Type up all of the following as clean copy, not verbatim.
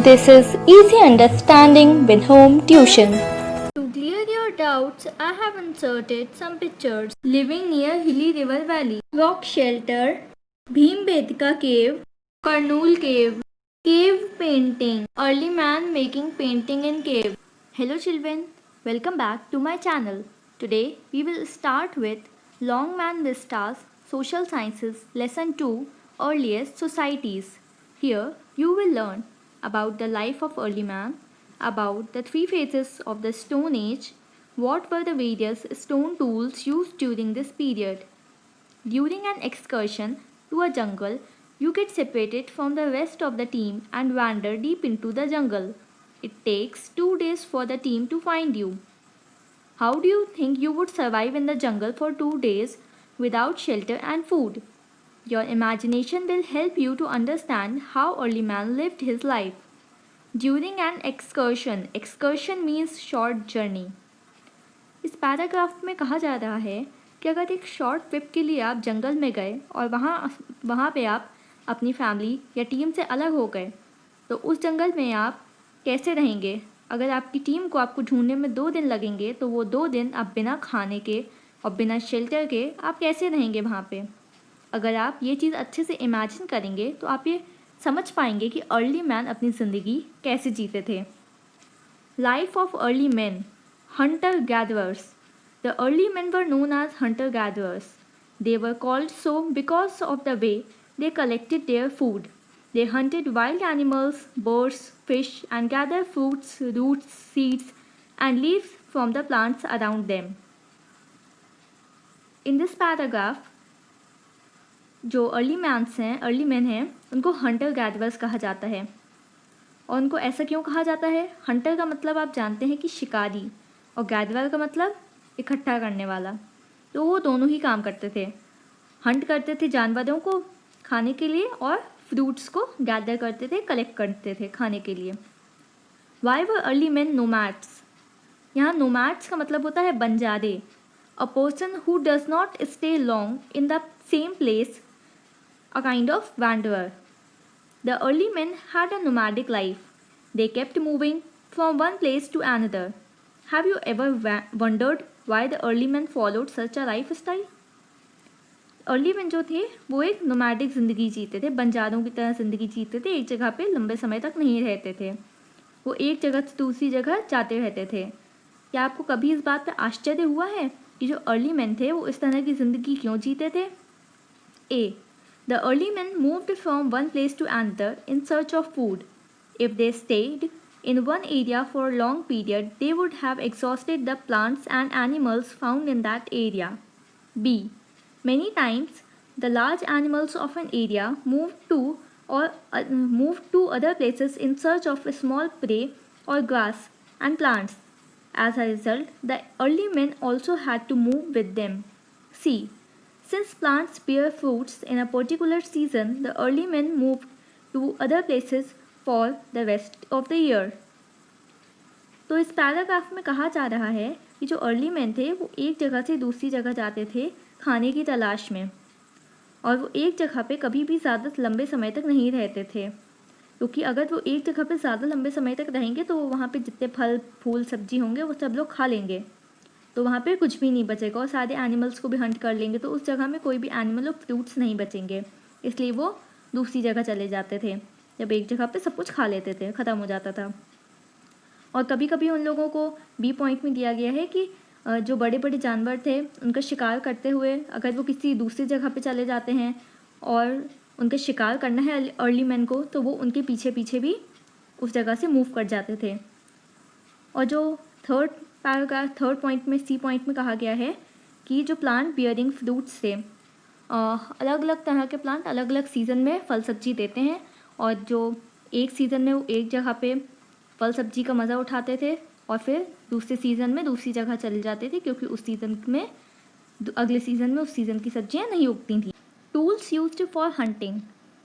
This is Easy Understanding with Home Tuition. To clear your doubts, I have inserted some pictures. Living near Hilly River Valley, rock shelter, Bhimbetka cave, Karnool cave, cave painting, early man making painting in cave. Hello children, welcome back to my channel. Today we will start with Longman Vistas Social Sciences Lesson 2 Earliest Societies. Here you will learn about the life of early man, about the three phases of the Stone Age, what were the various stone tools used during this period. During an excursion to a jungle, you get separated from the rest of the team and wander deep into the jungle. It takes 2 days for the team to find you. How do you think you would survive in the jungle for 2 days without shelter and food? Your imagination will help you to understand how early man lived his life. During an excursion means short journey. इस paragraph में कहा जा रहा है कि अगर एक short trip के लिए आप जंगल में गए और वहाँ पे आप अपनी फैमिली या टीम से अलग हो गए, तो उस जंगल में आप कैसे रहेंगे? अगर आपकी टीम को आपको ढूंढने में 2 दिन लगेंगे, तो वो 2 दिन आप बिना खाने के और बिना शेल्टर के आप कैसे रहेंगे वहाँ पे? अगर आप ये चीज़ अच्छे से इमेजिन करेंगे तो आप ये समझ पाएंगे कि अर्ली मैन अपनी ज़िंदगी कैसे जीते थे. Life of early man. Hunter-gatherers. The early men were known as hunter-gatherers. They were called so because of the way they collected their food. They hunted wild animals, birds, fish, and gathered fruits, roots, seeds, and leaves from the plants around them. In this paragraph, जो early man हैं, उनको Hunter gatherers कहा जाता है. और उनको ऐसा क्यों कहा जाता है? हंटर का मतलब आप जानते हैं कि शिकारी, और गैदरर का मतलब इकट्ठा करने वाला. तो वो दोनों ही काम करते थे. हंट करते थे जानवरों को खाने के लिए और फ्रूट्स को गैदर करते थे, कलेक्ट करते थे खाने के लिए. Why were early man nomads. यहाँ नोमैड्स का मतलब होता है बंजारे. A person who does not stay long in the same place, a kind of wanderer. The early men had a nomadic life. They kept moving from one place to another. Have you ever wondered why the early men followed such a lifestyle? Early man जो थे वो एक nomadic ज़िंदगी जीते थे, बंजारों की तरह ज़िंदगी जीते थे. एक जगह पे लंबे समय तक नहीं रहते थे, वो एक जगह से दूसरी जगह जाते रहते थे. क्या आपको कभी इस बात पर आश्चर्य हुआ है कि जो अर्ली मैन थे वो इस तरह की ज़िंदगी क्यों जीते थे? A. The early men moved from one place to another in search of food. If they stayed in one area for a long period, they would have exhausted the plants and animals found in that area. B. Many times, the large animals of an area moved to other places in search of small prey or grass and plants. As a result, the early men also had to move with them. C. Since plants bear fruits in a particular season, the early men moved to other places for the rest of the year. तो इस paragraph में कहा जा रहा है कि जो early man थे वो एक जगह से दूसरी जगह जाते थे खाने की तलाश में, और वो एक जगह पे कभी भी ज़्यादा लंबे समय तक नहीं रहते थे, क्योंकि अगर वो एक जगह पे ज़्यादा लंबे समय तक रहेंगे तो वहाँ पे जितने फल फूल सब्जी होंगे वो सब लोग खा लेंगे, तो वहाँ पे कुछ भी नहीं बचेगा, और सारे एनिमल्स को भी हंट कर लेंगे, तो उस जगह में कोई भी एनिमल और फ्रूट्स नहीं बचेंगे. इसलिए वो दूसरी जगह चले जाते थे. जब एक जगह पे सब कुछ खा लेते थे, ख़त्म हो जाता था. और कभी कभी उन लोगों को बी पॉइंट में दिया गया है कि जो बड़े बड़े जानवर थे उनका शिकार करते हुए अगर वो किसी दूसरी जगह पे चले जाते हैं और उनका शिकार करना है अर्ली मैन को, तो वो उनके पीछे पीछे भी उस जगह से मूव कर जाते थे. और जो थर्ड पॉइंट में सी पॉइंट में कहा गया है कि जो प्लांट बियरिंग फ्रूट्स थे, अलग अलग तरह के प्लांट अलग अलग सीज़न में फल सब्जी देते हैं, और जो एक सीज़न में वो एक जगह पे फल सब्जी का मज़ा उठाते थे और फिर दूसरे सीज़न में दूसरी जगह चले जाते थे, क्योंकि उस सीज़न में अगले सीज़न में उस सीज़न की सब्जियां नहीं उगती थी. Tools used for hunting.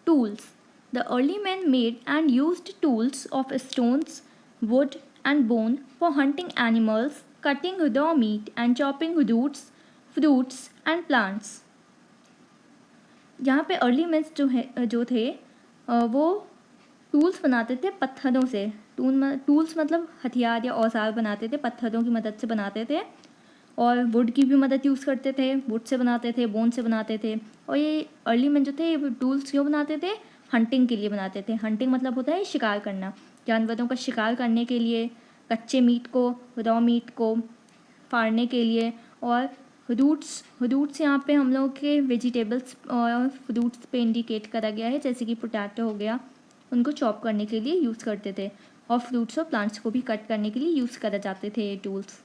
Tools. The early man made and used tools of stones, wood and bone for hunting animals, cutting raw meat and chopping roots, fruits and plants. यहाँ पे early man जो थे वो tools बनाते थे पत्थरों से। Tools मतलब हथियार या औजार बनाते थे, पत्थरों की मदद से बनाते थे। और वुड की भी मदद यूज़ करते थे, वुड से बनाते थे, बोन से बनाते थे। और ये अर्ली मैन जो थे ये टूल्स क्यों बनाते थे? हंटिंग के लिए बनाते थे। हंटिंग मतलब होता है शिकार करना, जानवरों का शिकार करने के लिए, कच्चे मीट को, रॉ मीट को फाड़ने के लिए। और रूट्स यहाँ पे हम लोग के वेजिटेबल्स और फ्रूट्स पे इंडिकेट करा गया है, जैसे कि पोटैटो हो गया, उनको चॉप करने के लिए यूज़ करते थे। और फ्रूट्स और प्लांट्स को भी कट करने के लिए यूज़ करा जाते थे ये tools.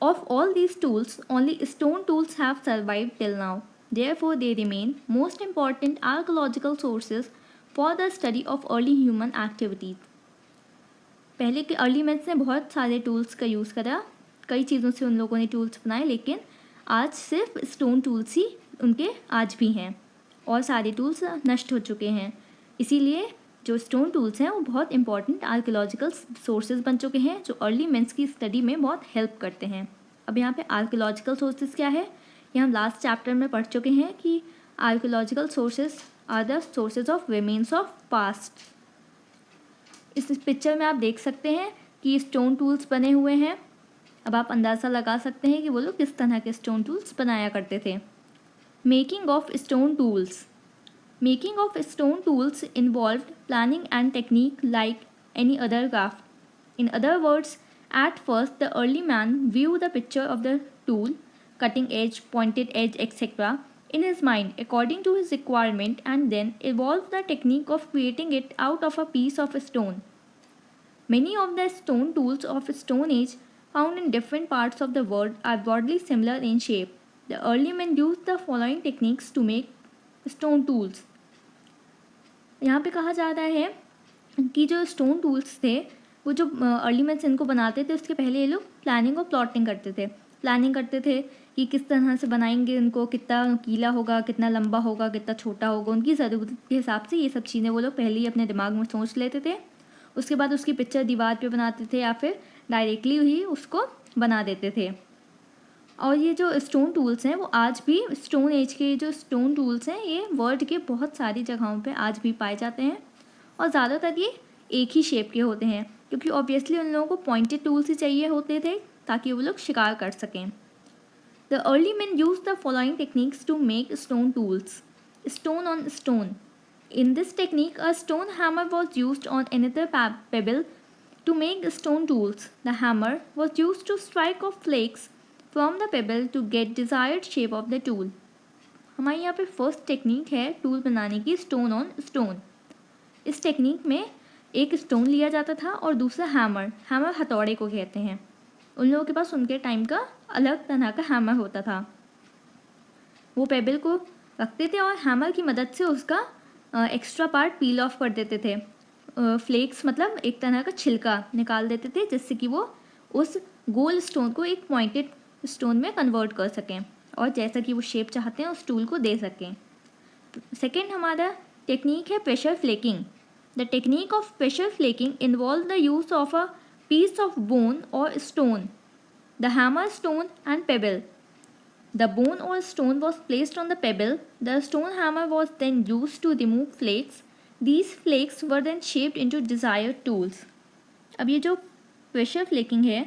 Of all these tools, only stone tools have survived till now. Therefore, they remain most important archaeological sources for the study of early human activities. पहले के अर्ली मैन्स ने बहुत सारे टूल्स का यूज़ करा, कई चीज़ों से उन लोगों ने टूल्स बनाए, लेकिन आज सिर्फ स्टोन टूल्स ही उनके आज भी हैं और सारे टूल्स नष्ट हो चुके हैं। इसीलिए जो स्टोन टूल्स हैं वो बहुत इंपॉर्टेंट आर्कियोलॉजिकल सोर्सेज बन चुके हैं, जो अर्ली मैन्स की स्टडी में बहुत हेल्प करते हैं। अब यहाँ पे आर्कियोलॉजिकल सोर्सेज क्या है, ये हम लास्ट चैप्टर में पढ़ चुके हैं कि archaeological sources are the sources of remains of past. इस पिक्चर में आप देख सकते हैं कि स्टोन टूल्स बने हुए हैं। अब आप अंदाज़ा लगा सकते हैं कि वो लोग किस तरह के स्टोन टूल्स बनाया करते थे। Making of stone tools. Making of stone tools involved planning and technique like any other craft. In other words, at first the early man viewed the picture of the tool, cutting edge, pointed edge, etc. in his mind according to his requirement and then evolved the technique of creating it out of a piece of stone. Many of the stone tools of Stone Age found in different parts of the world are broadly similar in shape. The early men used the following techniques to make stone tools. यहाँ पे कहा जा रहा है कि जो stone tools थे वो जो अर्ली मैन्स इनको बनाते थे, उसके पहले ये लोग प्लानिंग और प्लॉटिंग करते थे। प्लानिंग करते थे कि किस तरह से बनाएंगे उनको, कितना नुकीला होगा, कितना लंबा होगा, कितना छोटा होगा, उनकी ज़रूरत के हिसाब से ये सब चीज़ें वो लोग पहले ही अपने दिमाग में सोच लेते थे। उसके बाद उसकी पिक्चर दीवार पे बनाते थे या फिर डायरेक्टली ही उसको बना देते थे। और ये जो स्टोन टूल्स हैं वो आज भी, स्टोन एज के जो स्टोन टूल्स हैं ये वर्ल्ड के बहुत सारी जगहों पे आज भी पाए जाते हैं। और ज़्यादातर ये एक ही शेप के होते हैं, क्योंकि ऑब्वियसली उन लोगों को पॉइंटेड टूल्स ही चाहिए होते थे ताकि वो लोग शिकार कर सकें। The early man use the following techniques to make stone tools. Stone on stone. In this technique a stone hammer was use on another pebble to make stone tools. The hammer was use to strike off flakes from the pebble to get desired shape of the tool. हमारे यहाँ पे first technique है tool बनाने की, stone on stone. इस technique में एक stone लिया जाता था और दूसरा हैमर हथौड़े को कहते हैं। उन लोगों के पास उनके टाइम का अलग तरह का हैमर होता था। वो पेबल को रखते थे और हैमर की मदद से उसका एक्स्ट्रा पार्ट पील ऑफ कर देते थे। फ्लेक्स मतलब एक तरह का छिलका निकाल देते थे, जिससे कि वो उस गोल स्टोन को एक पॉइंटेड स्टोन में कन्वर्ट कर सकें और जैसा कि वो शेप चाहते हैं उस टूल को दे सकें। सेकेंड हमारा टेक्निक है pressure flaking. The technique of pressure flaking involve the use of a piece of bone or stone, the hammer, stone and pebble. The bone or stone was placed on the pebble. The stone hammer was then used to remove flakes. These flakes were then shaped into desired tools. अब ये जो pressure flaking है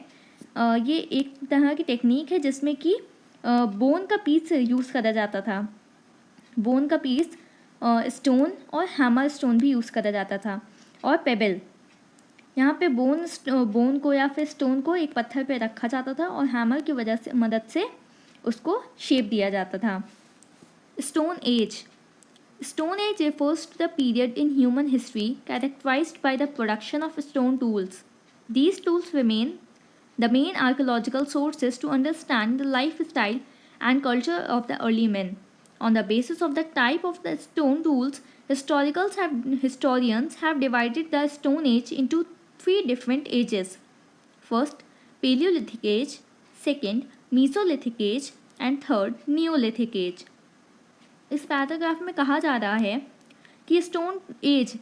ये एक तरह की technique है जिसमें कि बोन का पीस यूज़ करा जाता था। बोन का पीस, स्टोन और हैमर स्टोन भी यूज़ करा जाता था, और पेबल। यहाँ पे बोन को या फिर स्टोन को एक पत्थर पे रखा जाता था और हैमर की मदद से उसको शेप दिया जाता था। Stone age refers to the period in human history characterized by the production of stone tools. These tools remain the main archaeological sources to understand the lifestyle and culture of the early men. On the basis of the type of the stone tools, historians have divided the Stone Age into 3 different ages. First, Paleolithic age. Second, Mesolithic age. And third, Neolithic age. इस paragraph में कहा जा रहा है कि stone age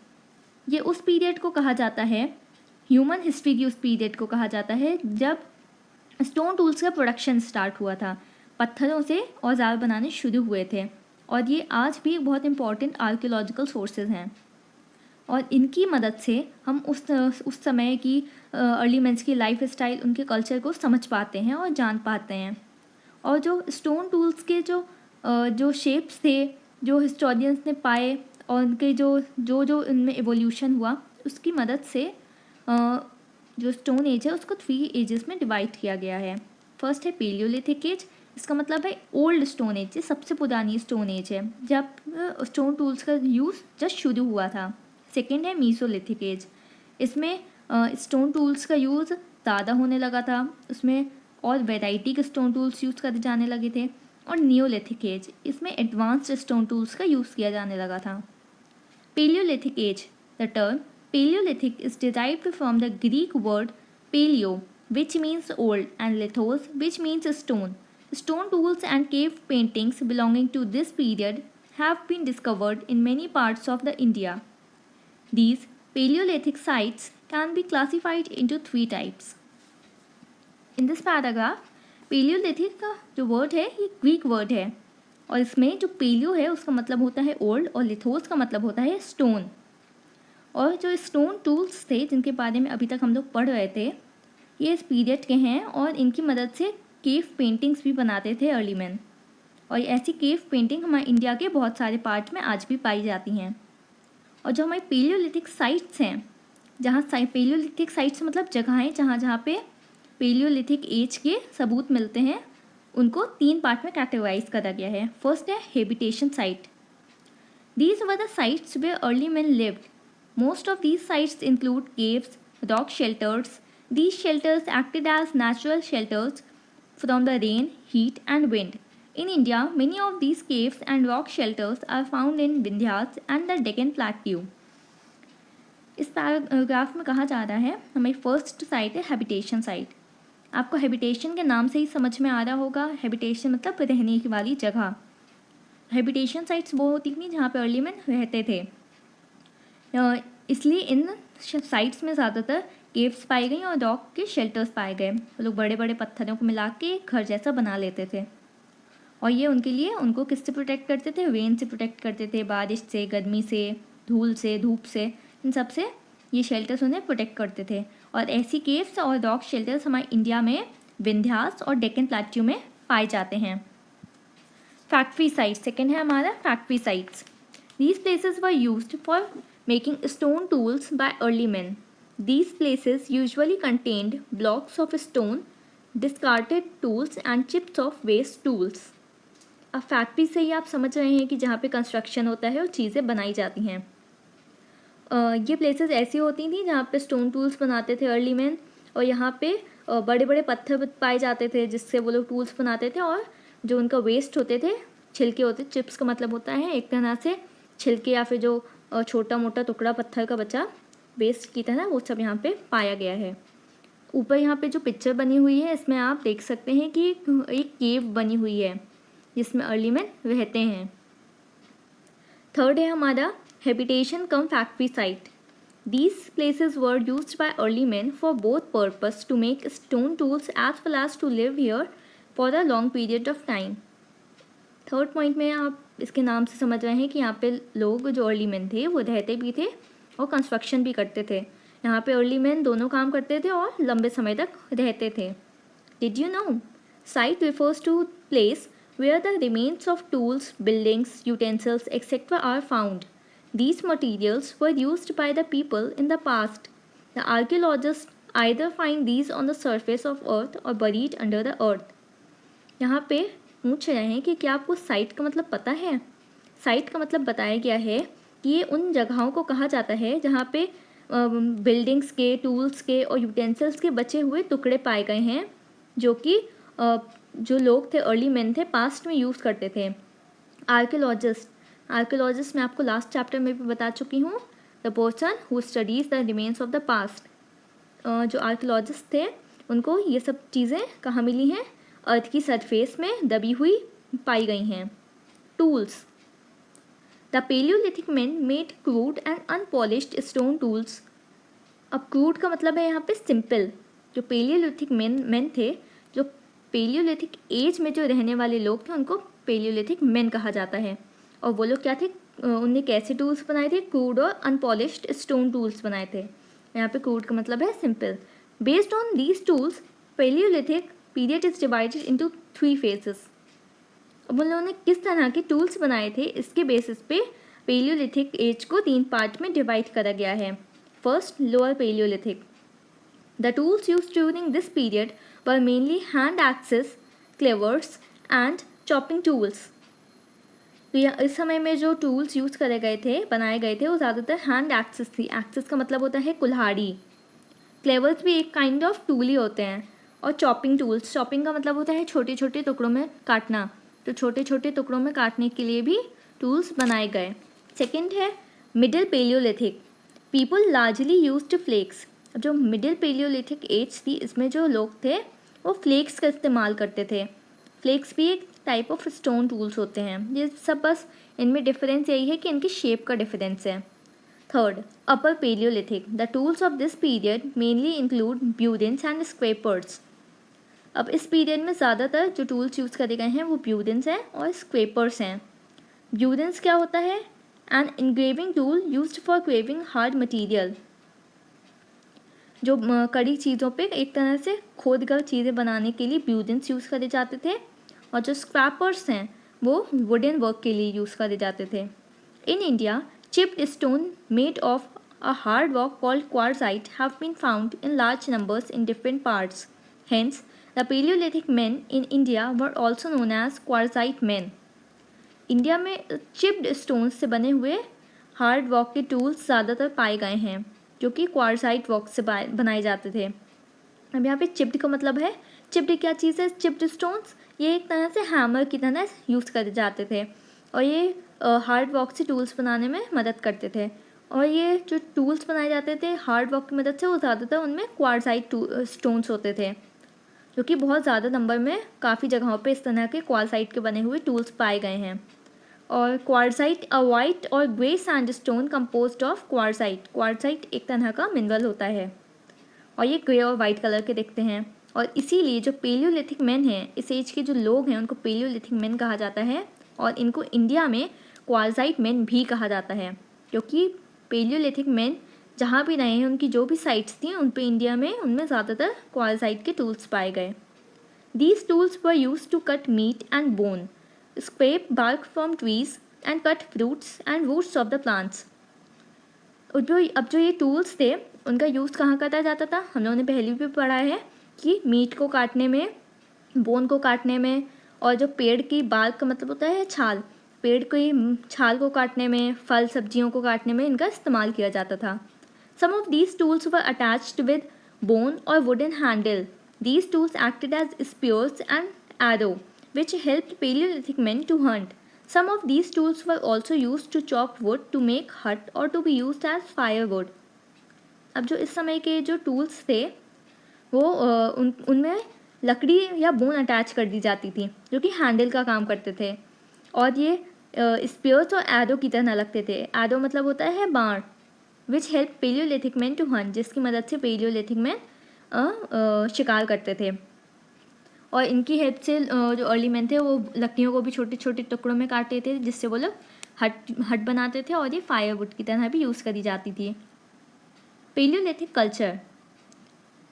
ये उस period को कहा जाता है, ह्यूमन हिस्ट्री की उस पीरियड को कहा जाता है जब स्टोन टूल्स का प्रोडक्शन स्टार्ट हुआ था, पत्थरों से औजार बनाने शुरू हुए थे, और ये आज भी बहुत इंपॉर्टेंट आर्कियोलॉजिकल सोर्सेज हैं। और इनकी मदद से हम उस समय की अर्ली मैन्स की लाइफ स्टाइल, उनके कल्चर को समझ पाते हैं और जान पाते हैं। और जो स्टोन टूल्स के जो शेप्स थे, जो हिस्टोरियंस ने पाए, और उनके जो इनमें एवोल्यूशन हुआ, उसकी मदद से जो स्टोन एज है उसको 3 एजेस में डिवाइड किया गया है। फर्स्ट है पेलियोलिथिक एज, इसका मतलब है ओल्ड स्टोन एज, सबसे पुरानी स्टोन एज है जब स्टोन टूल्स का यूज़ जस्ट शुरू हुआ था। सेकेंड है मीसोलिथिक एज, इसमें स्टोन टूल्स का यूज़ ज़्यादा होने लगा था, उसमें और वैरायटी के स्टोन टूल्स यूज़ करे जाने लगे थे। और नियोलिथिक एज, इसमें एडवांस्ड स्टोन टूल्स का यूज़ किया जाने लगा था। Paleolithic age, the term Paleolithic is derived from the Greek word paleo, which means old, and lithos, which means stone. Stone tools and cave paintings belonging to this period have been discovered in many parts of the India. These Paleolithic sites can be classified into 3 types. In this paragraph, Paleolithic का जो word है ये Greek word है, और इसमें जो paleo है उसका मतलब होता है ओल्ड, और लिथोस का मतलब होता है स्टोन। और जो स्टोन टूल्स थे जिनके बारे में अभी तक हम लोग पढ़ रहे थे, ये इस पीरियड के हैं, और इनकी मदद से केव पेंटिंग्स भी बनाते थे अर्ली मैन। और ऐसी केव पेंटिंग हमारे इंडिया के बहुत सारे पार्ट में आज भी पाई जाती हैं। और जो हमारी पेलियोलिथिक साइट्स हैं, जहाँ पेलियोलिथिक साइट्स मतलब जगहें जहाँ पे पेलियोलिथिक एज के सबूत मिलते हैं, उनको 3 पार्ट में कैटेगराइज करा गया है। फर्स्ट है habitation site. These were the sites where early man lived. Most of these sites include caves, rock shelters. These shelters acted as natural shelters from the rain, heat and wind. In India, many of these caves and rock shelters are found in Vindhyas and the Deccan Plateau. इस paragraph में कहा जा रहा है हमारी first sight है habitation site. आपको habitation के नाम से ही समझ में आ रहा होगा, हैबिटेशन मतलब रहने की वाली जगह। हैबिटेशन साइट्स वो होती थी जहाँ पे अर्ली मैन रहते थे, इसलिए इन साइट्स में ज़्यादातर केव्स पाई गई और रॉक के शेल्टर्स पाए गए। वो लोग बड़े बड़े पत्थरों को मिला के घर जैसा बना लेते थे, और ये उनके लिए उनको किससे प्रोटेक्ट करते थे? रेन से प्रोटेक्ट करते थे, बारिश से, गर्मी से, धूल से, धूप से, इन सब से ये शेल्टर्स उन्हें प्रोटेक्ट करते थे। और ऐसी केव्स और रॉक शेल्टर्स हमारे इंडिया में विंध्यास और डेक्कन प्लेट्यू में पाए जाते हैं। फैक्ट्री साइट्स, सेकेंड है हमारा factory sites. These places were used for making stone tools by early man. These places usually contained blocks of stone, discarded tools and chips of waste tools. अब factory से ही आप समझ रहे हैं कि जहाँ पे कंस्ट्रक्शन होता है और चीज़ें बनाई जाती हैं। ये प्लेसेस ऐसी होती थी जहाँ पे स्टोन टूल्स बनाते थे अर्ली मैन, और यहाँ पे बड़े बड़े पत्थर पाए जाते थे जिससे वो लोग टूल्स बनाते थे। और जो उनका वेस्ट होते थे, छिलके होते, चिप्स का मतलब होता है एक तरह से छिलके या फिर जो छोटा मोटा टुकड़ा पत्थर का बचा वेस्ट की तरह, वो सब यहाँ पे पाया गया है। ऊपर यहाँ पे जो पिक्चर बनी हुई है इसमें आप देख सकते हैं कि एक केव बनी हुई है जिसमें अर्ली मैन रहते हैं। थर्ड है हमारा habitation cum factory site. These places were used by early man for both purpose to make stone tools as well as to live here for a long period of time. Third point में आप इसके नाम से समझ रहे हैं कि यहाँ पे लोग जो अर्ली मैन थे वो रहते भी थे और कंस्ट्रक्शन भी करते थे। यहाँ पे अर्ली मैन दोनों काम करते थे और लंबे समय तक रहते थे। Did you know? Site refers to place where the remains of tools, buildings, utensils, etc. are found. These materials were used by the people in the past. The archaeologists either find these on the surface of earth or buried under the earth. यहाँ पे पूछ रहे हैं कि क्या आपको site का मतलब पता है? साइट का मतलब बताया गया है कि ये उन जगहों को कहा जाता है जहाँ पे बिल्डिंग्स के, टूल्स के और यूटेंसिल्स के बचे हुए टुकड़े पाए गए हैं, जो कि जो लोग थे अर्ली मैन थे पास्ट में यूज़ करते थे। आर्कियोलॉजिस्ट मैं आपको लास्ट चैप्टर में भी बता चुकी हूँ, the person who studies the remains of the past. जो आर्कियोलॉजिस्ट थे उनको ये सब चीज़ें कहाँ मिली हैं? अर्थ की सरफेस में दबी हुई पाई गई हैं। Tools, the Palaeolithic man made crude and unpolished stone tools. अब क्रूड का मतलब है यहाँ पे सिंपल। जो पेलियोलिथिक मैन थे, जो पेलियोलिथिक एज में जो रहने वाले लोग थे, उनको पेलियोलिथिक मैन कहा जाता है। और वो लोग क्या थे? उनने कैसे टूल्स बनाए थे? क्रूड और अनपॉलिश्ड स्टोन टूल्स बनाए थे। यहाँ पे क्रूड का मतलब है simple. Based on these tools Palaeolithic period is divided into 3 phases. अब उन लोगों ने किस तरह के टूल्स बनाए थे, इसके बेसिस पे पेलियोलिथिक एज को 3 पार्ट में डिवाइड करा गया है। First, lower Palaeolithic. The tools used during this period were mainly hand axes, cleavers and chopping tools. तो इस समय में जो टूल्स यूज़ करे गए थे, बनाए गए थे, वो ज़्यादातर हैंड एक्सेस थी। एक्सेस का मतलब होता है कुल्हाड़ी। क्लेवर्स भी एक काइंड ऑफ टूल ही होते हैं। और चॉपिंग टूल्स, चॉपिंग का मतलब होता है छोटे छोटे टुकड़ों में काटना। तो छोटे छोटे टुकड़ों में काटने के लिए भी टूल्स बनाए गए। सेकंड है middle Palaeolithic. People largely used flakes. अब जो मिडिल पेलियोलिथिक एज थी, इसमें जो लोग थे वो फ्लेक्स का इस्तेमाल करते थे। फ्लेक्स भी एक टाइप ऑफ स्टोन टूल्स होते हैं। ये सब बस इनमें डिफरेंस यही है कि इनकी शेप का डिफरेंस है। Third, upper Palaeolithic. The tools of this period mainly include burins and scrapers. अब इस पीरियड में ज़्यादातर जो टूल्स यूज़ करे गए हैं वो ब्यूडेंस हैं और स्क्वेपर्स हैं। ब्यूडेंस क्या होता है? An engraving tool used for craving hard material. जो कड़ी चीज़ों पे एक तरह से खोद कर चीज़ें बनाने के लिए ब्यूडेंस यूज़ करे जाते थे। और जो स्क्रैपर्स हैं वो वुडन वर्क के लिए यूज़ करे जाते थे। In India, chipped stone made of a hard rock called quartzite have been found in large numbers in different parts. Hence, the Paleolithic men in India were also known as quartzite men. India में chipped stones से बने हुए hard rock के tools ज़्यादातर पाए गए हैं, जो कि क्वार्साइट रॉक से बनाए जाते थे। अब यहाँ पे चिप्ड का मतलब है, चिप्ड क्या चीज़ है? चिप्ड स्टोन्स ये एक तरह से हैमर की तरह यूज़ करे जाते थे और ये हार्ड रॉक से टूल्स बनाने में मदद करते थे। और ये जो टूल्स बनाए जाते थे हार्ड रॉक की मदद से, वो ज़्यादातर उनमें क्वार्साइट स्टोन्स होते थे, जो कि बहुत ज़्यादा नंबर में काफ़ी जगहों पे इस तरह के क्वार्साइट के बने हुए टूल्स पाए गए हैं। और क्वार्साइट अ वाइट और ग्रे सैंडस्टोन कंपोज्ड ऑफ क्वार्साइट। क्वार्साइट एक तरह का मिनरल होता है और ये ग्रे और वाइट कलर के दिखते हैं। और इसीलिए जो पेलियोलिथिक मैन हैं, इस एज के जो लोग हैं, उनको पेलियोलिथिक मैन कहा जाता है। और इनको इंडिया में क्वार्साइट मैन भी कहा जाता है, क्योंकि पेलियोलिथिक मैन जहाँ भी रहे हैं, उनकी जो भी साइट्स थी उन पे इंडिया में उनमें ज़्यादातर क्वार्साइट के टूल्स पाए गए। These tools were use to cut meat and bone, scrape bark from trees and cut fruits and roots of the plants. अब जो ये टूल्स थे उनका यूज़ कहाँ करा जाता था? हम लोगों ने पहले भी पढ़ा है कि मीट को काटने में, बोन को काटने में, और जो पेड़ की बार्क का मतलब होता है छाल, पेड़ की छाल को काटने में, फल सब्जियों को काटने में इनका इस्तेमाल किया जाता था। Some of these tools were attached with bone or wooden handle. These tools acted as spears and arrow which helped Paleolithic men to hunt. Some of these tools were also used to chop wood to make hut or to be used as firewood. अब जो इस समय के जो tools थे वो उनमें लकड़ी या बोन अटैच कर दी जाती थी, जो कि हैंडल का काम करते थे। और ये स्पीयर्स और एरो की तरह लगते थे। एरो मतलब होता है बाण। Which help Palaeolithic man to hunt, जिसकी मदद से पेलियोलिथिक मैन शिकार करते थे। और इनकी हेल्प से जो अर्ली मैन थे वो लकड़ियों को भी छोटे छोटे टुकड़ों में काटते थे, जिससे वो लोग हट बनाते थे, और ये फायरवुड की तरह भी यूज़ करी जाती थी। Palaeolithic culture,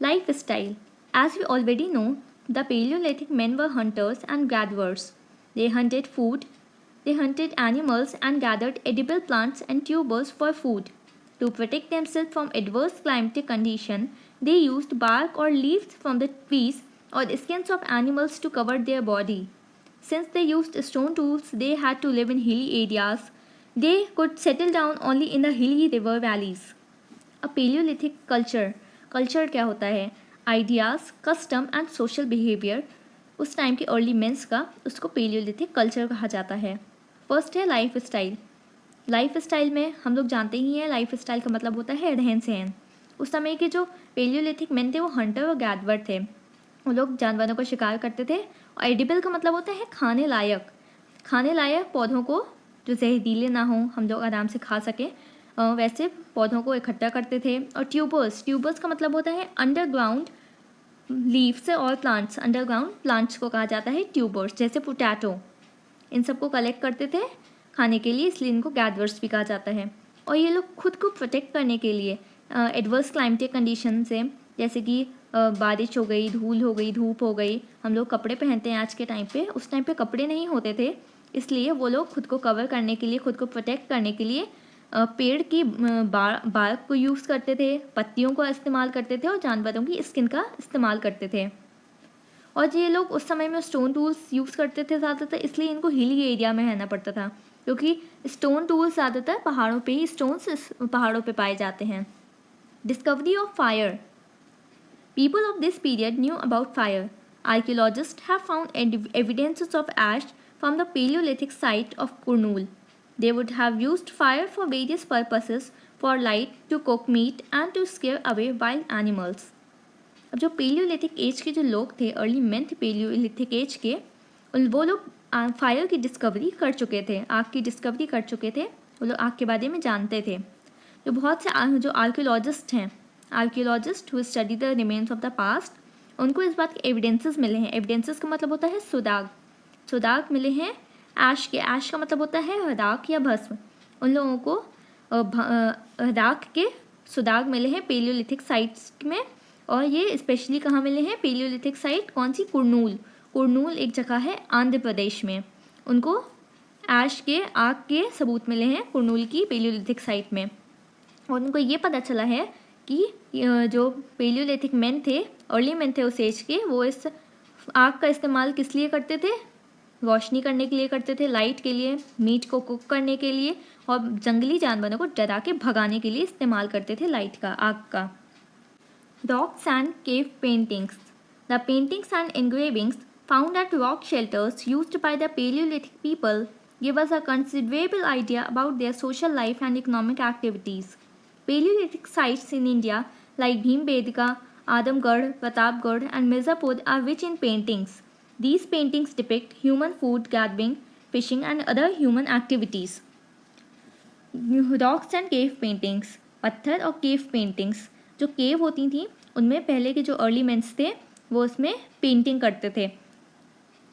life style. As we already know, the Palaeolithic men were hunters and gatherers. They hunted food, they hunted animals and gathered edible plants and tubers for food. To protect themselves from adverse climatic condition, they used bark or leaves from the trees or the skins of animals to cover their body. Since they used stone tools, they had to live in hilly areas. They could settle down only in the hilly river valleys. A Paleolithic culture. Culture क्या होता है? Ideas, custom and social behavior. उस time के early mains का, उसको palaeolithic culture कहा जाता है। फर्स्ट है लाइफ स्टाइल। लाइफ स्टाइल में हम लोग जानते ही हैं, लाइफ स्टाइल का मतलब होता है रहन सहन। उस समय के जो पेलियोलिथिक मैन थे वो हंटर और गैदरर थे। वो लोग जानवरों का शिकार करते थे। और एडिबल का मतलब होता है खाने लायक। खाने लायक पौधों को जो जहरीले ना हो, हम लोग आराम से खा सकें, वैसे पौधों को इकट्ठा करते थे। और ट्यूबर्स का मतलब होता है अंडरग्राउंड लीव्स और प्लांट्स। अंडरग्राउंड प्लांट्स को कहा जाता है ट्यूबर्स, जैसे पोटैटो। इन सबको कलेक्ट करते थे खाने के लिए, इसलिए इनको गैदरर्स भी कहा जाता है। और ये लोग खुद को प्रोटेक्ट करने के लिए एडवर्स क्लाइमेटिक कंडीशन से, जैसे कि बारिश हो गई, धूल हो गई, धूप हो गई, हम लोग कपड़े पहनते हैं आज के टाइम पे, उस टाइम पे कपड़े नहीं होते थे, इसलिए वो लोग खुद को कवर करने के लिए, खुद को प्रोटेक्ट करने के लिए पेड़ की बार्क को यूज़ करते थे, पत्तियों का इस्तेमाल करते थे और जानवरों की स्किन का इस्तेमाल करते थे। और ये लोग उस समय में स्टोन टूल्स यूज़ करते थे ज़्यादातर, इसलिए इनको हिली एरिया में रहना पड़ता था, क्योंकि स्टोन टूल्स ज़्यादातर पहाड़ों पे ही, स्टोन्स पहाड़ों पे पाए जाते हैं। Discovery of fire. People of this period knew about fire. Archaeologists have found evidences of ash from the Paleolithic site of Kurnool. They would have used fire for various purposes, for light, to cook meat, and to scare away wild animals. अब जो palaeolithic as के जो लोग थे, early main थे palaeolithic as के, वो लोग फायर की डिस्कवरी कर चुके थे, आग की डिस्कवरी कर चुके थे, वो लोग आग के बारे में जानते थे। जो बहुत से जो आर्कियोलॉजिस्ट हैं, archaeologist who study the remains of the past, उनको इस बात के एविडेंसेस मिले हैं। एविडेंसेस का मतलब होता है सुदाग, सुदाग मिले हैं ऐश के। ऐश का मतलब होता है राख या भस्म। उन लोगों को राख के सुदाग मिले हैं पेलियोलिथिक साइट्स में, और ये स्पेशली कहाँ मिले हैं? पेलियोलिथिक साइट कौन सी? कुरनूल। कुरनूल एक जगह है आंध्र प्रदेश में। उनको ऐश के, आग के सबूत मिले हैं कुरनूल की पेलियोलिथिक साइट में। और उनको ये पता चला है कि जो पेलियोलिथिक मैन थे, अर्ली मैन थे उस एज के, वो इस आग का इस्तेमाल किस लिए करते थे? रोशनी करने के लिए करते थे, लाइट के लिए, मीट को कुक करने के लिए, और जंगली जानवरों को डरा के भगाने के लिए इस्तेमाल करते थे लाइट का, आग का। Rocks and cave paintings. The paintings and engravings found at rock shelters used by the Paleolithic people give us a considerable idea about their social life and economic activities. Paleolithic sites in India like Bhimbedka, Adamgarh, Pratapgarh, and Mirzapur are rich in paintings. These paintings depict human food gathering, fishing, and other human activities. Rocks and cave paintings. पत्थर और cave paintings. जो केव होती थी उनमें पहले के जो early mains थे वो उसमें पेंटिंग करते थे,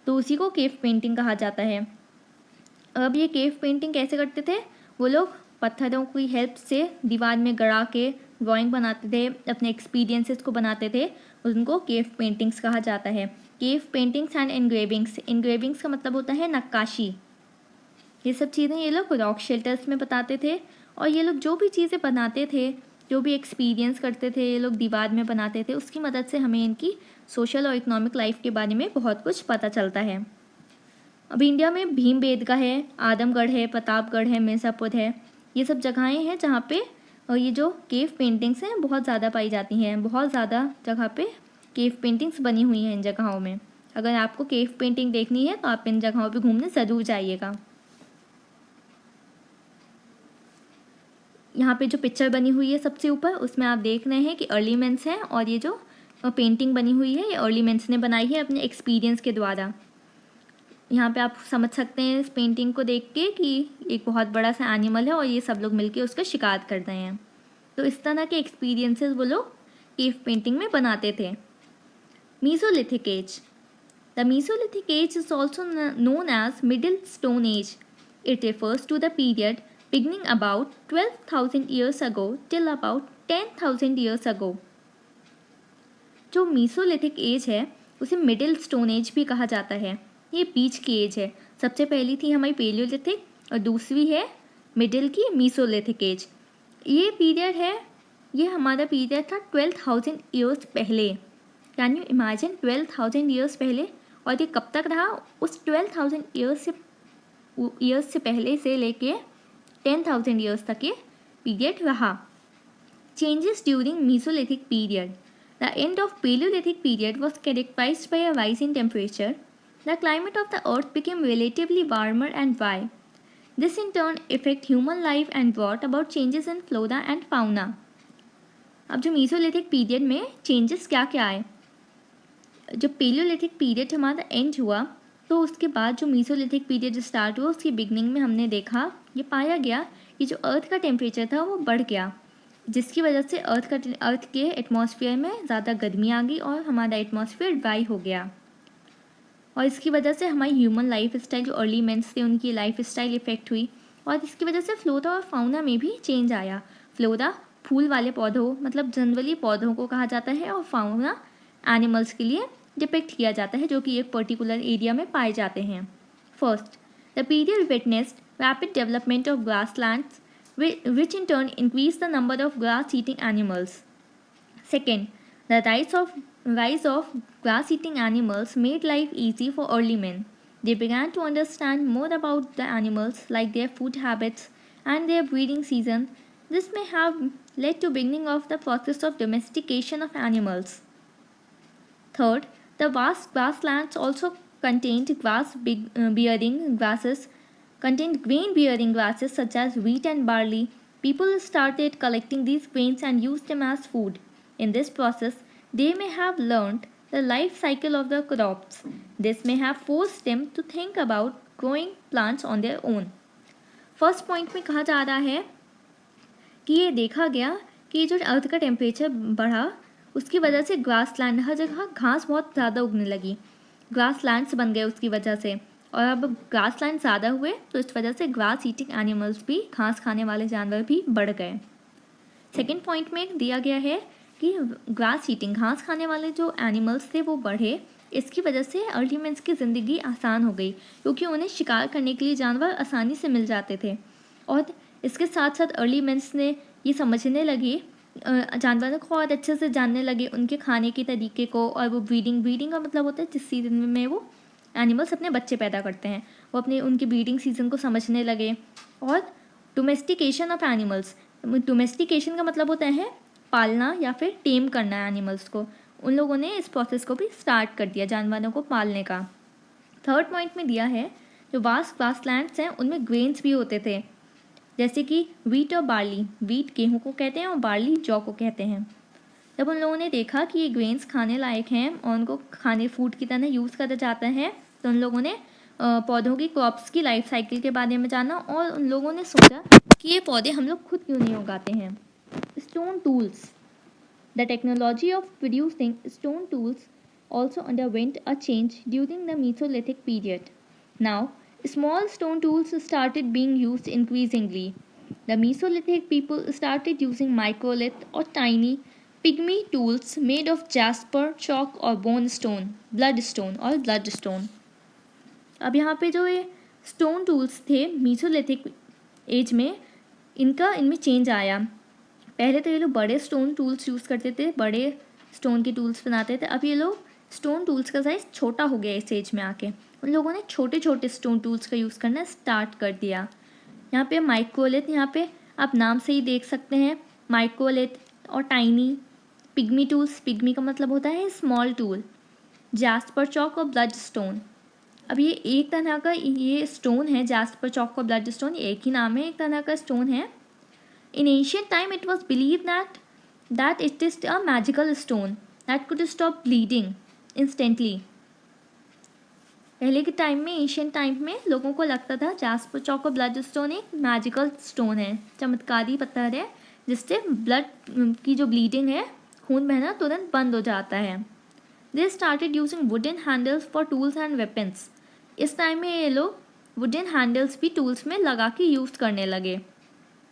तो उसी को केव पेंटिंग कहा जाता है। अब ये केव पेंटिंग कैसे करते थे? वो लोग पत्थरों की हेल्प से दीवार में गड़ा के ड्राइंग बनाते थे, अपने एक्सपीरियंसेस को बनाते थे, उनको केव पेंटिंग्स कहा जाता है। Cave paintings and engravings. Engravings का मतलब होता है नक्काशी। ये सब चीज़ें ये लोग रॉक शेल्टर्स में बताते थे, और ये लोग जो भी चीज़ें बनाते थे, जो भी एक्सपीरियंस करते थे, ये लोग दीवार में बनाते थे, उसकी मदद से हमें इनकी सोशल और इकोनॉमिक लाइफ के बारे में बहुत कुछ पता चलता है। अब इंडिया में भीमबेटका है, आदमगढ़ है, प्रतापगढ़ है, मिर्ज़ापुर है, ये सब जगहें हैं जहाँ पे ये जो केव पेंटिंग्स हैं बहुत ज़्यादा पाई जाती हैं। बहुत ज़्यादा जगह पे केव पेंटिंग्स बनी हुई हैं इन जगहों में। अगर आपको केव पेंटिंग देखनी है तो आप इन जगहों पे घूमने ज़रूर जाइएगा। यहाँ पे जो पिक्चर बनी हुई है सबसे ऊपर, उसमें आप देख रहे हैं कि अर्ली मेंस हैं, और ये जो पेंटिंग बनी हुई है ये अर्ली मेंस ने बनाई है अपने एक्सपीरियंस के द्वारा। यहाँ पे आप समझ सकते हैं इस पेंटिंग को देख के कि एक बहुत बड़ा सा एनिमल है और ये सब लोग मिलके उसका शिकार कर रहे हैं। तो इस तरह के एक्सपीरियंसेस वो लोग केव पेंटिंग में बनाते थे। Mesolithic age. The Mesolithic age is also known as middle stone age. It refers to the period beginning about 12,000 years ago till about 10,000 years ago. जो मीसोलिथिक एज है उसे मिडिल स्टोन एज भी कहा जाता है। ये बीच की एज है। सबसे पहली थी हमारी पेलियोलिथिक और दूसरी है मिडिल की मीसोलिथिक एज। ये पीरियड है, ये हमारा पीरियड था 12,000 ईयर्स पहले। कैन यू इमेजिन 12,000 ईयर्स पहले? और ये कब तक रहा? उस 12,000 ईयर्स से पहले से लेके 10,000 ईयर्स तक ये पीरियड रहा। Changes during Mesolithic period. The end of Palaeolithic period was characterised by a rise in temperature. The climate of the earth became relatively warmer and dry. This in turn affected human life and brought about changes in flora and fauna. अब जो Mesolithic period में changes क्या क्या आए? जो palaeolithic period हमारा and हुआ तो उसके बाद जो मीसोलिथिक पीरियड स्टार्ट हुआ उसकी बिगनिंग में हमने देखा, ये पाया गया कि जो अर्थ का टेम्परेचर था वो बढ़ गया, जिसकी वजह से अर्थ के एटमॉस्फेयर में ज़्यादा गर्मी आ गई और हमारा एटमॉस्फेयर ड्राई हो गया। और इसकी वजह से हमारी ह्यूमन लाइफ स्टाइल, जो अर्ली मेंस थे उनकी लाइफ स्टाइल इफेक्ट हुई, और इसकी वजह से फ्लोरा और फाउना में भी चेंज आया। फ्लोरा फूल वाले पौधों मतलब जनरली पौधों को कहा जाता है, और फाउना एनिमल्स के लिए डिपिक्ट किया जाता है जो कि एक पर्टिकुलर एरिया में पाए जाते हैं। First, the period witnessed rapid development of grasslands which in turn increased the number of grass-eating animals. Second, the rise of grass-eating animals made life easy for early men. They began to understand more about the animals, like their food habits and their breeding season. This may have led to beginning of the process of domestication of animals. Third, the vast grasslands also contained grain-bearing grasses such as wheat and barley. People started collecting these grains and used them as food. In this process, they may have learned the life cycle of the crops. This may have forced them to think about growing plants on their own. First point में कहा जा रहा है कि ये देखा गया कि जो अर्थ का टेम्परेचर बढ़ा उसकी वजह से ग्रासलैंड, हर जगह घास बहुत ज़्यादा उगने लगी, ग्रासलैंड्स बन गए उसकी वजह से, और अब ग्रासलैंड ज़्यादा हुए तो इस वजह से ग्रास ईटिंग एनिमल्स भी, घास खाने वाले जानवर भी बढ़ गए। सेकेंड पॉइंट में दिया गया है कि ग्रास ईटिंग, घास खाने वाले जो एनिमल्स थे वो बढ़े, इसकी वजह से अर्ली मेंस की ज़िंदगी आसान हो गई क्योंकि उन्हें शिकार करने के लिए जानवर आसानी से मिल जाते थे। और इसके साथ साथ अर्ली मेंस ने ये समझने लगे, जानवरों को और अच्छे से जानने लगे, उनके खाने के तरीके को, और वो ब्रीडिंग का मतलब होता है जिस सीजन में वो एनिमल्स अपने बच्चे पैदा करते हैं, वो अपने उनके ब्रीडिंग सीजन को समझने लगे। और डोमेस्टिकेशन ऑफ एनिमल्स, डोमेस्टिकेशन का मतलब होता है पालना या फिर टेम करना एनिमल्स को, उन लोगों ने इस प्रोसेस को भी स्टार्ट कर दिया जानवरों को पालने का। थर्ड पॉइंट में दिया है जो वास्ट ग्रासलैंड्स हैं उनमें ग्रेन्स भी होते थे, जैसे कि वीट और बार्ली। वीट गेहूँ को कहते हैं और बार्ली जौ को कहते हैं। जब उन लोगों ने देखा कि ये ग्रेन्स खाने लायक हैं और उनको खाने फूड की तरह यूज़ करा जाता है, तो उन लोगों ने पौधों की क्रॉप्स की लाइफ साइकिल के बारे में जाना, और उन लोगों ने सोचा कि ये पौधे हम लोग खुद क्यों नहीं उगाते हैं। Stone tools, the technology of producing stone tools also underwent a change during the Mesolithic period. Now, small stone tools started being used increasingly. The Mesolithic people started using microlith or tiny pygmy tools made of jasper, chalk or bone stone, bloodstone. अब यहाँ पे जो ये stone tools थे Mesolithic as में, इनमें change आया। पहले तो ये लोग बड़े स्टोन टूल्स यूज़ करते थे, बड़े स्टोन के टूल्स बनाते थे। अब ये लोग स्टोन टूल्स का साइज़ छोटा हो गया इस एज में आके, उन लोगों ने छोटे छोटे स्टोन टूल्स का यूज़ करना स्टार्ट कर दिया। यहाँ पे माइक्रोलिथ, यहाँ पे आप नाम से ही देख सकते हैं माइक्रोलिथ और टाइनी पिग्मी टूल्स, पिग्मी का मतलब होता है स्मॉल टूल, जैस्पर चॉक और ब्लड स्टोन। अब ये एक तरह का ये स्टोन है, जैस्पर चॉक और ब्लड स्टोन, एक ही नाम है, एक तरह का स्टोन है। इन ancient time it was believe that it is a magical stone that could stop bleeding instantly. पहले के टाइम में, एशियन टाइम में लोगों को लगता था जैस्पर चॉक और ब्लड स्टोन एक मैजिकल स्टोन है, चमत्कारी पत्थर है जिससे ब्लड की जो ब्लीडिंग है, खून बहना तुरंत बंद हो जाता है। They started using wooden handles for tools and weapons. इस टाइम में ये लोग वुडन हैंडल्स भी टूल्स में लगा के यूज़ करने लगे।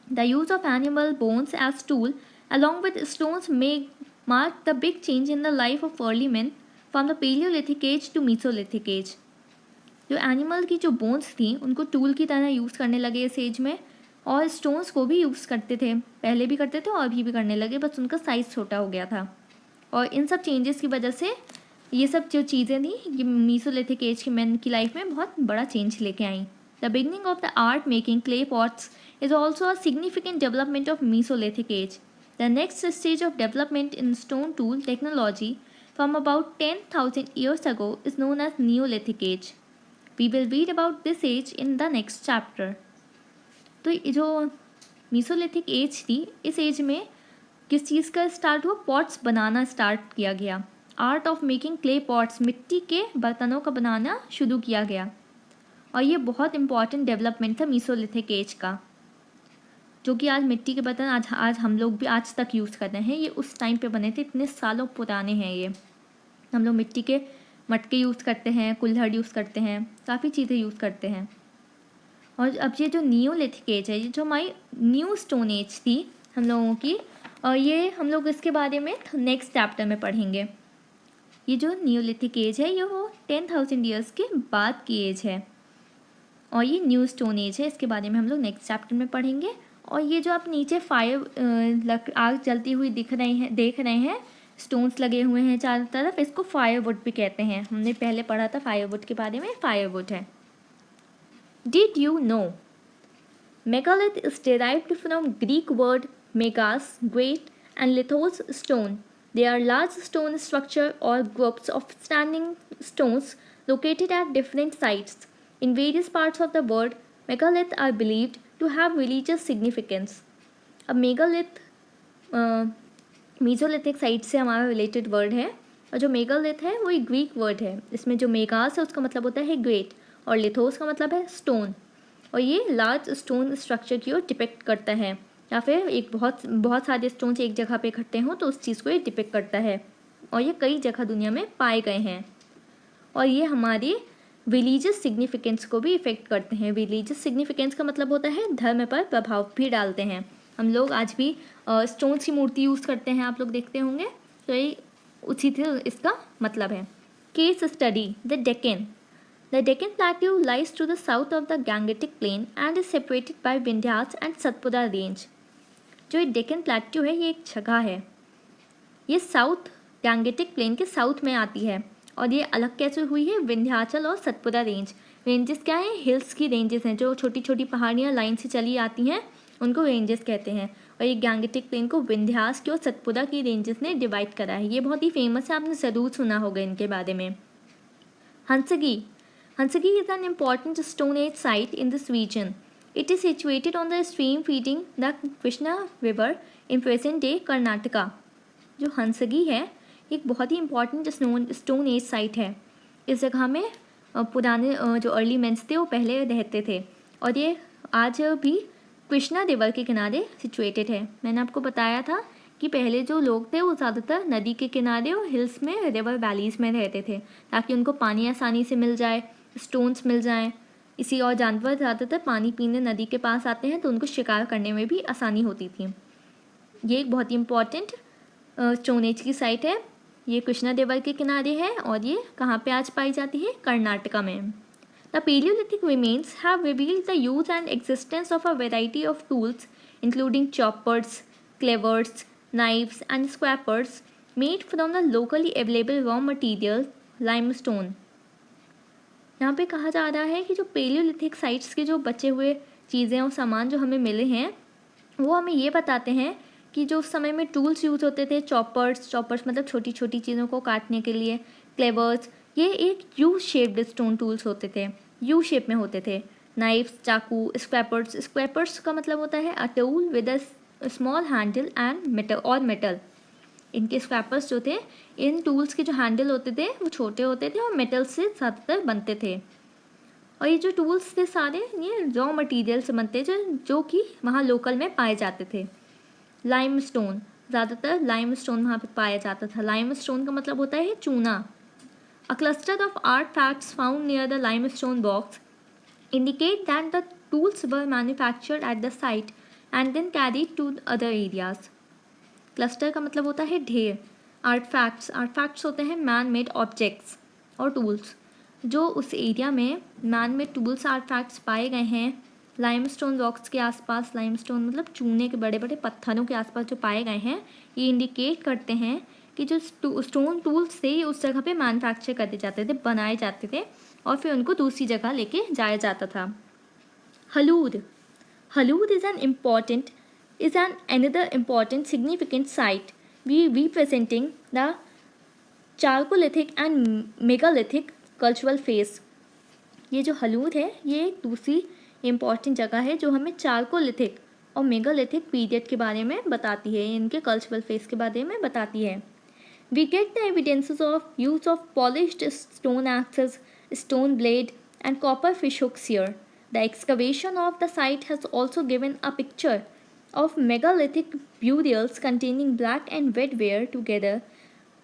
The use of animal bones as tool along with stones may mark the big change in the life of early man from the Palaeolithic age to Mesolithic age. जो animal की जो bones थी उनको tool की तरह use करने लगे इस एज में, और स्टोन्स को भी यूज़ करते थे, पहले भी करते थे और अभी भी करने लगे, बस उनका साइज़ छोटा हो गया था। और इन सब चेंजेस की वजह से ये सब जो चीज़ें थी ये मीसोलिथिक एज के मैन की लाइफ में बहुत बड़ा चेंज लेके आई। The beginning of the art making clay pots is also a significant development of Mesolithic age. The next stage of development in stone tool technology from about 10,000 years ago is known as Neolithic age. We will read about this age in the next chapter. तो जो Mesolithic age थी, इस as में किस चीज़ का start हुआ? Pots बनाना start किया गया। Art of making clay pots, मिट्टी के बर्तनों का बनाना शुरू किया गया, और ये बहुत इंपॉर्टेंट डेवलपमेंट था मीसोलिथिक एज का, जो कि आज मिट्टी के बर्तन आज हम लोग भी आज तक यूज़ कर रहे हैं। ये उस टाइम पे बने थे, इतने सालों पुराने हैं ये। हम लोग मिट्टी के मटके यूज़ करते हैं, कुल्हड़ यूज़ करते हैं, काफ़ी चीज़ें यूज़ करते हैं। और अब ये जो नियोलिथिक एज है, ये जो हमारी न्यू स्टोन एज थी हम लोगों की, और ये हम लोग इसके बारे में नेक्स्ट चैप्टर में पढ़ेंगे। ये जो नियोलिथिक एज है ये वो 10,000 ईयर्स के बाद की एज है, और ये न्यू स्टोन एज है, इसके बारे में हम लोग नेक्स्ट चैप्टर में पढ़ेंगे। और ये जो आप नीचे आग जलती हुई देख रहे हैं, स्टोन्स लगे हुए हैं चारों तरफ, इसको फायरवुड भी कहते हैं। हमने पहले पढ़ा था फायरवुड के बारे में, फायरवुड है। Did you know megalith is derived from Greek word megas, great, and lithos, stone. They are large stone structure or groups of standing stones located at different sites in various parts of the world. Megalith are believed to have religious significance. अब megalith mesolithic site से हमारा related word है, और जो megalith है वो एक Greek word है। इसमें जो मेगास है उसका मतलब होता है ग्रेट, और लिथोस का मतलब है स्टोन, और ये लार्ज स्टोन स्ट्रक्चर की ओर डिपिक्ट करता है, या फिर एक बहुत सारे स्टोन्स एक जगह पे इकट्ठे हों तो उस चीज़ को ये डिपिक्ट करता है, और ये कई जगह दुनिया में पाए गए हैं, और ये हमारी रिलीजियस सिग्निफिकेंस को भी इफ़ेक्ट करते हैं। रिलीजियस सिग्निफिकेंस का मतलब होता है धर्म पर प्रभाव भी डालते हैं। हम लोग आज भी स्टोन्स की मूर्ति यूज़ करते हैं, आप लोग देखते होंगे, तो ये उसी से इसका मतलब है। Case study the Deccan. The Deccan Plateau lies to the south of the Gangetic Plain and is separated by Vindhyas and Satpura Range. जो ये डेक्कन प्लेट्यू है ये एक जगह है, ये साउथ गैंगेटिक प्लेन के साउथ में आती है, और ये अलग कैसे हुई है, विंध्याचल और सतपुरा रेंज। रेंजेस क्या हैं, हिल्स की रेंजेस हैं, जो छोटी छोटी पहाड़ियाँ लाइन से चली आती हैं उनको रेंजेस कहते हैं, और ये गैंगेटिक प्लेन को विंध्यास की और सतपुरा की रेंजेस ने डिवाइड करा है। ये बहुत ही फेमस है, आपने ज़रूर सुना होगा इनके बारे में। हंसगी is an important Stone Age site in this region. It is situated on the stream feeding the Krishna River in present-day Karnataka. जो हंसगी है एक बहुत ही इम्पॉर्टेंट स्टोन एज साइट है। इस जगह में पुराने जो अर्ली मेंस थे वो पहले रहते थे, और ये आज भी कृष्णा रिवर के किनारे सिचुएटेड है। मैंने आपको बताया था कि पहले जो लोग थे वो ज़्यादातर नदी के किनारे और हिल्स में, रिवर वैलीज़ में रहते थे, ताकि उनको पानी आसानी से मिल जाए, स्टोन्स मिल जाएं। इसी और जानवर ज़्यादातर पानी पीने नदी के पास आते हैं तो उनको शिकार करने में भी आसानी होती थी। ये एक बहुत ही इम्पॉर्टेंट स्टोन एज की साइट है। ये कृष्णा रिवर के किनारे है, और ये कहाँ पे आज पाई जाती है, कर्नाटका में। The Palaeolithic remains have revealed the use and existence of a variety of tools including choppers, cleavers, knives and scrapers made from the locally available raw material limestone. यहाँ पे कहा जा रहा है कि जो पेलियोलिथिक साइट्स के जो बचे हुए चीज़ें और सामान जो हमें मिले हैं वो हमें ये बताते हैं कि जो उस समय में टूल्स यूज़ होते थे, चॉपर्स मतलब छोटी छोटी चीज़ों को काटने के लिए, क्लेवर्स, ये एक यू शेप्ड स्टोन टूल्स होते थे, यू शेप में होते थे। नाइफ्स, चाकू, स्क्रैपर्स का मतलब होता है a tool with a small handle and metal. इनके स्क्रैपर्स जो थे, इन टूल्स के जो हैंडल होते थे वो छोटे होते थे और मेटल से ज़्यादातर बनते थे, और ये जो टूल्स थे सारे ये रॉ मटेरियल से बनते जो कि वहाँ लोकल में पाए जाते थे। लाइमस्टोन, ज़्यादातर लाइमस्टोन वहाँ पे पाया जाता था। लाइमस्टोन का मतलब होता है चूना। A cluster of artefacts found near the limestone box indicate that the tools were manufactured at the site and then carried to other areas. Cluster का मतलब होता है ढेर। आर्टफैक्ट्स होते हैं मैन मेड ऑब्जेक्ट्स और टूल्स, जो उस एरिया में मैन मेड टूल्स आर्टफैक्ट्स पाए गए हैं लाइमस्टोन रॉक्स के आसपास। लाइमस्टोन मतलब चूने के बड़े बड़े पत्थरों के आसपास जो पाए गए हैं, ये इंडिकेट करते हैं कि जो स्टोन टूल्स थे ये उस जगह पे मैन्युफैक्चर करे जाते थे, बनाए जाते थे, और फिर उनको दूसरी जगह लेके जाया जाता था। हलूद is an another important significant site representing the Chalcolithic and Megalithic cultural phase. ये जो हलूद है ये एक दूसरी इम्पॉर्टेंट जगह है जो हमें चार्कोलिथिक और मेगालिथिक पीरियड के बारे में बताती है, इनके कल्चरल फेज के बारे में बताती है। We get the evidences of use of polished stone axes, stone blade and copper fish hooks here. The excavation of the site has also given a picture of megalithic burials containing black and red ware together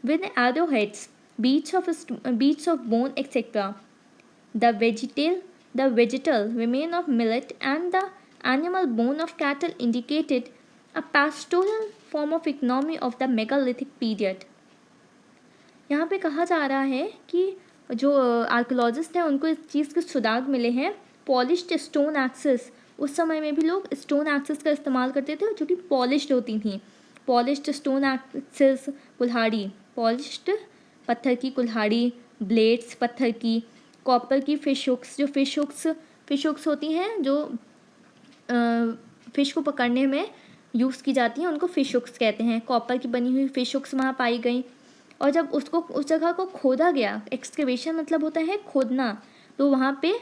with arrowheads beads of bone, etc. The vegetal remain of millet and the animal bone of cattle indicated a pastoral form of economy of the megalithic period. यहाँ पे कहा जा रहा है कि जो archaeologist हैं उनको इस चीज़ के सुराग मिले हैं. पॉलिश्ड स्टोन एक्सेस, उस समय में भी लोग स्टोन एक्सेस का इस्तेमाल करते थे जो कि पॉलिश्ड होती थी. पॉलिश्ड स्टोन एक्सेस, कुल्हाड़ी, पॉलिश्ड पत्थर की कुल्हाड़ी, ब्लेड्स पत्थर की, कॉपर की फिश हुक्स, जो फिश हुक्स होती हैं जो फ़िश को पकड़ने में यूज़ की जाती हैं, उनको फ़िश हुक्स कहते हैं. कॉपर की बनी हुई फ़िश हुक्स वहाँ पाई गई. और जब उसको उस जगह को खोदा गया, एक्सकेवेशन मतलब होता है खोदना, तो वहाँ पे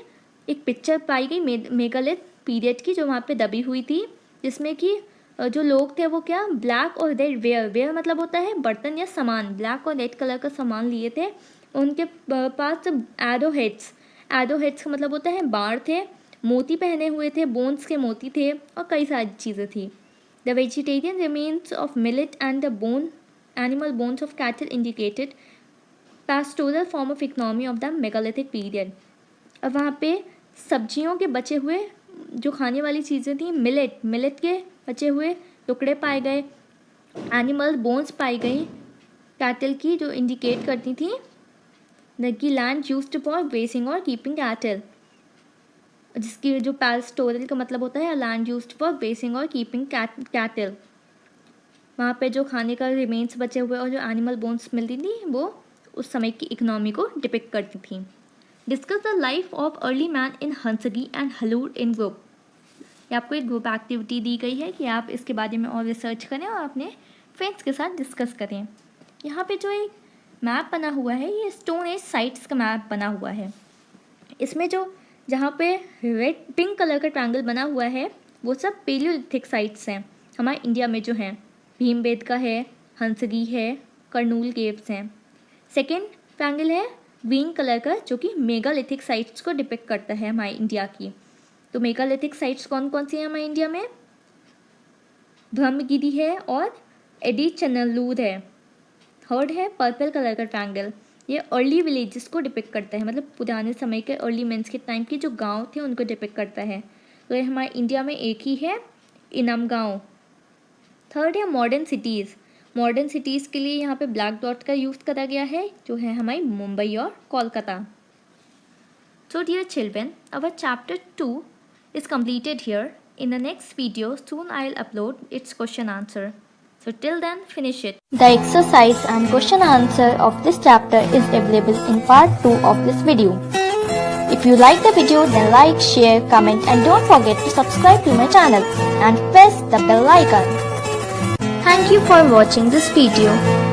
एक पिक्चर पाई गई मेगालिथ पीरियड की जो वहाँ पे दबी हुई थी, जिसमें कि जो लोग थे वो क्या ब्लैक और रेड वेयर मतलब होता है बर्तन या सामान, ब्लैक और रेड कलर का सामान लिए थे. उनके पास एरो हेड्स का मतलब होता है बाण थे, मोती पहने हुए थे, बोन्स के मोती थे और कई सारी चीज़ें थी. The vegetarian remains of millet and the animal bones of cattle indicated pastoral form of economy of the megalithic period. अब वहाँ पे सब्जियों के बचे हुए जो खाने वाली चीज़ें थी, मिलेट के बचे हुए टुकड़े पाए गए, एनिमल बोन्स पाई गई कैटल की, जो इंडिकेट करती थी कि लैंड यूज्ड फॉर ग्रेसिंग और कीपिंग कैटल, जिसकी जो पास्टोरल का मतलब होता है लैंड यूज्ड फॉर ग्रेसिंग और कीपिंग कैटल. वहाँ पे जो खाने का रिमेन्स बचे हुए और जो एनिमल बोन्स मिलती थी वो उस समय की इकोनॉमी को डिपिक्ट करती थी. Discuss the life of early man in Hunsgi and Hallur in group. ये आपको एक ग्रुप एक्टिविटी दी गई है कि आप इसके बारे में और रिसर्च करें और अपने फ्रेंड्स के साथ डिस्कस करें. यहाँ पे जो एक मैप बना हुआ है ये स्टोन एज साइट्स का मैप बना हुआ है. इसमें जो जहाँ पे रेड पिंक कलर का ट्रायंगल बना हुआ है वो सब पेलियोलिथिक साइट्स हैं हमारे इंडिया में जो हैं. भीमबेटका है, हंसगी है, करनूल केव्स हैं. सेकेंड ट्रायंगल है ग्रीन कलर का जो कि मेगालिथिक साइट्स को डिपिक्ट करता है हमारे इंडिया की. तो मेगालिथिक साइट्स कौन कौन सी हैं हमारे इंडिया में? ब्रह्मगिरी है और एडी चनलूर है. थर्ड है पर्पल कलर का ट्रायंगल, ये अर्ली विलेजेस को डिपिक्ट करता है, मतलब पुराने समय के अर्ली मेंस के टाइम के जो गांव थे उनको डिपिक्ट करता है. तो ये हमारे इंडिया में एक ही है, इनाम गाँव. थर्ड है मॉडर्न सिटीज़ के लिए यहाँ पे ब्लैक डॉट का यूज़ करा गया है जो है हमारी मुंबई और Kolkata. So dear children, our chapter 2 is completed here. In the next video soon I'll upload its question answer. So till then finish it. The exercise and question answer of this chapter is available in part 2 of this video. If you like the video then like, share, comment and don't forget to subscribe to my channel and press the bell icon. Thank you for watching this video.